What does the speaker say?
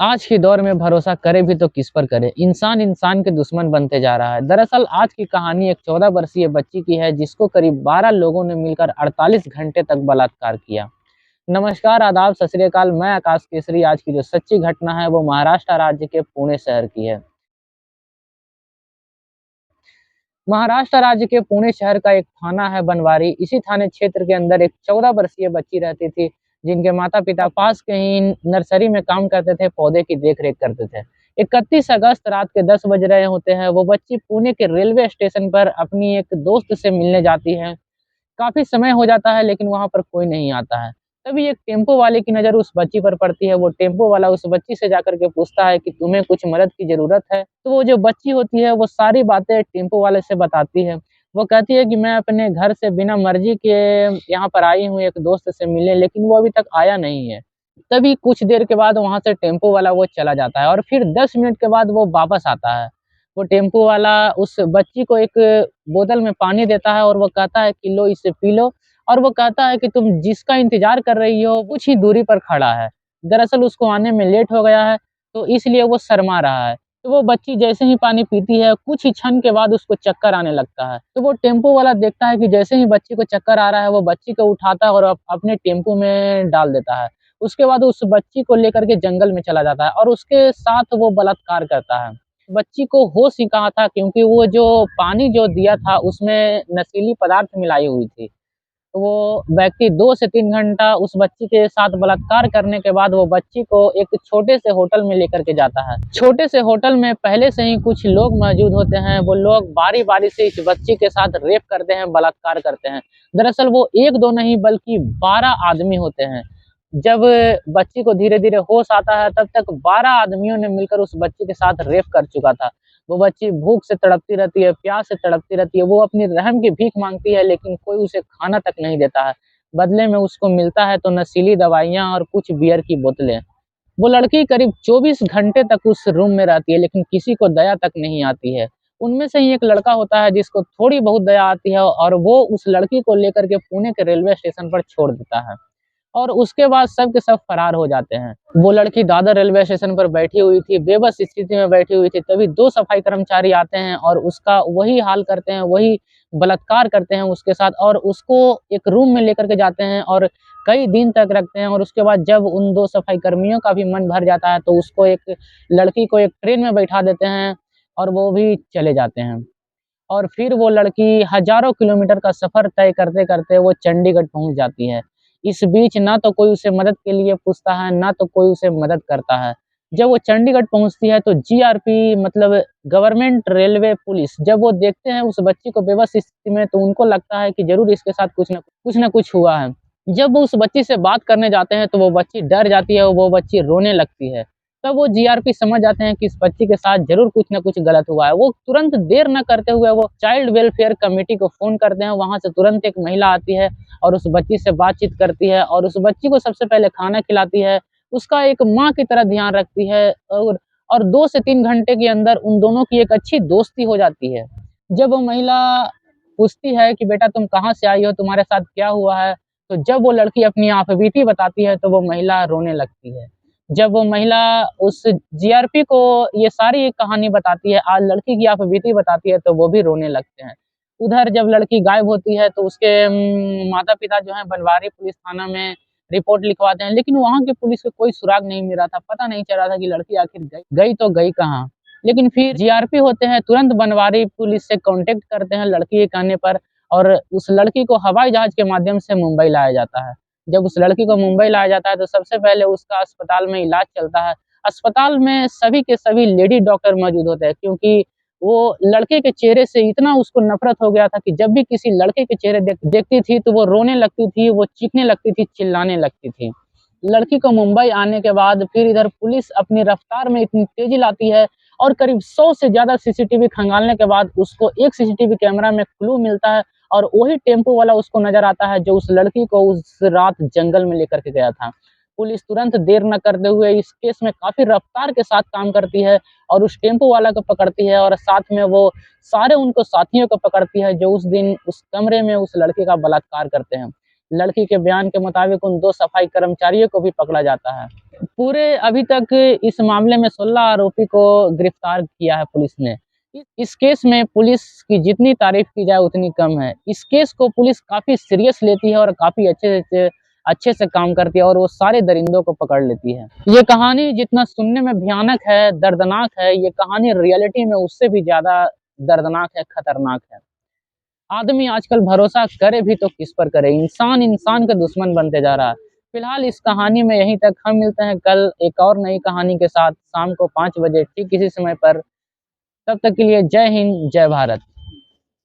आज के दौर में भरोसा करे भी तो किस पर करे। इंसान इंसान के दुश्मन बनते जा रहा है। दरअसल आज की कहानी एक 14 वर्षीय बच्ची की है जिसको करीब 12 लोगों ने मिलकर 48 घंटे तक बलात्कार किया। नमस्कार, आदाब, सत श्री अकाल। मैं आकाश केसरी। आज की जो सच्ची घटना है वो महाराष्ट्र राज्य के पुणे शहर की है। महाराष्ट्र राज्य के पुणे शहर का एक थाना है बनवारी। इसी थाने क्षेत्र के अंदर एक 14 वर्षीय बच्ची रहती थी जिनके माता पिता पास के ही नर्सरी में काम करते थे, पौधे की देख रेख करते थे। 31 अगस्त रात के 10 बज रहे होते हैं। वो बच्ची पुणे के रेलवे स्टेशन पर अपनी एक दोस्त से मिलने जाती है। काफ़ी समय हो जाता है लेकिन वहाँ पर कोई नहीं आता है। तभी एक टेम्पो वाले की नज़र उस बच्ची पर पड़ती है। वो टेम्पो वाला उस बच्ची से जाकर के पूछता है कि तुम्हें कुछ मदद की ज़रूरत है? तो वो जो बच्ची होती है वो सारी बातें टेम्पो वाले से बताती है। वो कहती है कि मैं अपने घर से बिना मर्ज़ी के यहाँ पर आई हूँ एक दोस्त से मिलने, लेकिन वो अभी तक आया नहीं है। तभी कुछ देर के बाद वहाँ से टेम्पो वाला वो चला जाता है और फिर 10 मिनट के बाद वो वापस आता है। वो टेम्पो वाला उस बच्ची को एक बोतल में पानी देता है और वो कहता है कि लो इसे पी लो। और वो कहता है कि तुम जिसका इंतजार कर रही हो कुछ ही दूरी पर खड़ा है। दरअसल उसको आने में लेट हो गया है तो इसलिए वो शर्मा रहा है। तो वो बच्ची जैसे ही पानी पीती है कुछ ही क्षण के बाद उसको चक्कर आने लगता है। तो वो टेम्पो वाला देखता है कि जैसे ही बच्ची को चक्कर आ रहा है वो बच्ची को उठाता है और अपने टेम्पो में डाल देता है। उसके बाद उस बच्ची को लेकर के जंगल में चला जाता है और उसके साथ वो बलात्कार करता है। बच्ची को होश ही कहाँ था क्योंकि वो जो पानी जो दिया था उसमें नशीली पदार्थ मिलाई हुई थी। तो वो व्यक्ति 2 से 3 घंटा उस बच्ची के साथ बलात्कार करने के बाद वो बच्ची को एक छोटे से होटल में लेकर के जाता है। छोटे से होटल में पहले से ही कुछ लोग मौजूद होते हैं। वो लोग बारी-बारी से इस बच्ची के साथ रेप करते हैं, बलात्कार करते हैं। दरअसल वो 1-2 नहीं बल्कि 12 आदमी होते हैं। जब बच्ची को धीरे-धीरे होश आता है तब तक 12 आदमियों ने मिलकर उस बच्ची के साथ रेप कर चुका था। वो बच्ची भूख से तड़पती रहती है, प्यास से तड़पती रहती है। वो अपनी रहम की भीख माँगती है लेकिन कोई उसे खाना तक नहीं देता है। बदले में उसको मिलता है तो नशीली दवाइयाँ और कुछ बियर की बोतलें। वो लड़की करीब 24 घंटे तक उस रूम में रहती है लेकिन किसी को दया तक नहीं आती है। उनमें से ही एक लड़का होता है जिसको थोड़ी बहुत दया आती है और वो उस लड़की को लेकर के पुणे के रेलवे स्टेशन पर छोड़ देता है। और उसके बाद सब के सब फरार हो जाते हैं। वो लड़की दादर रेलवे स्टेशन पर बैठी हुई थी, बेबस स्थिति में बैठी हुई थी, तभी 2 सफाई कर्मचारी आते हैं और उसका वही हाल करते हैं, वही बलात्कार करते हैं उसके साथ और उसको एक रूम में लेकर के जाते हैं और कई दिन तक रखते हैं। और उसके बाद जब उन 2 सफाई कर्मियों का भी मन भर जाता है तो उसको एक लड़की को एक ट्रेन में बैठा देते हैं और वो भी चले जाते हैं। और फिर वो लड़की हज़ारों किलोमीटर का सफ़र तय करते-करते वो चंडीगढ़ पहुँच जाती है। इस बीच ना तो कोई उसे मदद के लिए पूछता है, ना तो कोई उसे मदद करता है। जब वो चंडीगढ़ पहुँचती है तो जीआरपी मतलब गवर्नमेंट रेलवे पुलिस जब वो देखते हैं उस बच्ची को बेबस स्थिति में तो उनको लगता है कि ज़रूर इसके साथ कुछ हुआ है। जब वो उस बच्ची से बात करने जाते हैं तो वो बच्ची डर जाती है, वो बच्ची रोने लगती है। तब वो जीआरपी समझ जाते हैं कि इस बच्ची के साथ ज़रूर कुछ न कुछ गलत हुआ है। वो तुरंत देर न करते हुए वो चाइल्ड वेलफेयर कमिटी को फ़ोन करते हैं। वहाँ से तुरंत एक महिला आती है और उस बच्ची से बातचीत करती है और उस बच्ची को सबसे पहले खाना खिलाती है। उसका एक माँ की तरह ध्यान रखती है और 2 से 3 घंटे के अंदर उन दोनों की एक अच्छी दोस्ती हो जाती है। जब वो महिला पूछती है कि बेटा तुम कहाँ से आई हो? तुम्हारे साथ क्या हुआ है? तो जब वो लड़की अपनी आपबीती बताती है तो वो महिला रोने लगती है। जब वो महिला उस जीआरपी को ये सारी कहानी बताती है, आज लड़की की आपबीती बताती है तो वो भी रोने लगते हैं। उधर जब लड़की गायब होती है तो उसके माता-पिता जो हैं बनवारी पुलिस थाना में रिपोर्ट लिखवाते हैं, लेकिन वहाँ की पुलिस को कोई सुराग नहीं मिल रहा था, पता नहीं चल रहा था कि लड़की आखिर गई तो गई कहाँ? लेकिन फिर जीआरपी होते हैं, तुरंत बनवारी पुलिस से कॉन्टैक्ट करते हैं लड़की के कहने पर और उस लड़की को हवाई जहाज़ के माध्यम से मुंबई लाया जाता है। जब उस लड़की को मुंबई लाया जाता है तो सबसे पहले उसका अस्पताल में इलाज चलता है। अस्पताल में सभी के सभी लेडी डॉक्टर मौजूद होते हैं क्योंकि वो लड़के के चेहरे से इतना उसको नफ़रत हो गया था कि जब भी किसी लड़के के चेहरे देखती थी तो वो रोने लगती थी, वो चीखने लगती थी, चिल्लाने लगती थी। लड़की को मुंबई आने के बाद फिर इधर पुलिस अपनी रफ्तार में इतनी तेज़ी लाती है और करीब 100 से ज़्यादा सीसीटीवी खंगालने के बाद उसको एक सीसीटीवी कैमरा में क्लू मिलता है और वही टेम्पो वाला उसको नज़र आता है जो उस लड़की को उस रात जंगल में लेकर के गया था। पुलिस तुरंत देर न करते हुए इस केस में काफ़ी रफ्तार के साथ काम करती है और उस टेम्पो वाला को पकड़ती है और साथ में वो सारे उनको साथियों को पकड़ती है जो उस दिन उस कमरे में उस लड़के का बलात्कार करते हैं। लड़की के बयान के मुताबिक उन 2 सफाई कर्मचारियों को भी पकड़ा जाता है। पूरे अभी तक इस मामले में 16 आरोपी को गिरफ्तार किया है पुलिस ने। इस केस में पुलिस की जितनी तारीफ की जाए उतनी कम है। इस केस को पुलिस काफ़ी सीरियस लेती है और काफ़ी अच्छे से काम करती है और वो सारे दरिंदों को पकड़ लेती है। ये कहानी जितना सुनने में भयानक है, दर्दनाक है, ये कहानी रियलिटी में उससे भी ज़्यादा दर्दनाक है, खतरनाक है। आदमी आजकल भरोसा करे भी तो किस पर करे, इंसान इंसान का दुश्मन बनते जा रहा है। फिलहाल इस कहानी में यहीं तक। हम मिलते हैं कल एक और नई कहानी के साथ शाम को 5 बजे ठीक इसी समय पर। तब तक के लिए जय हिंद, जय भारत।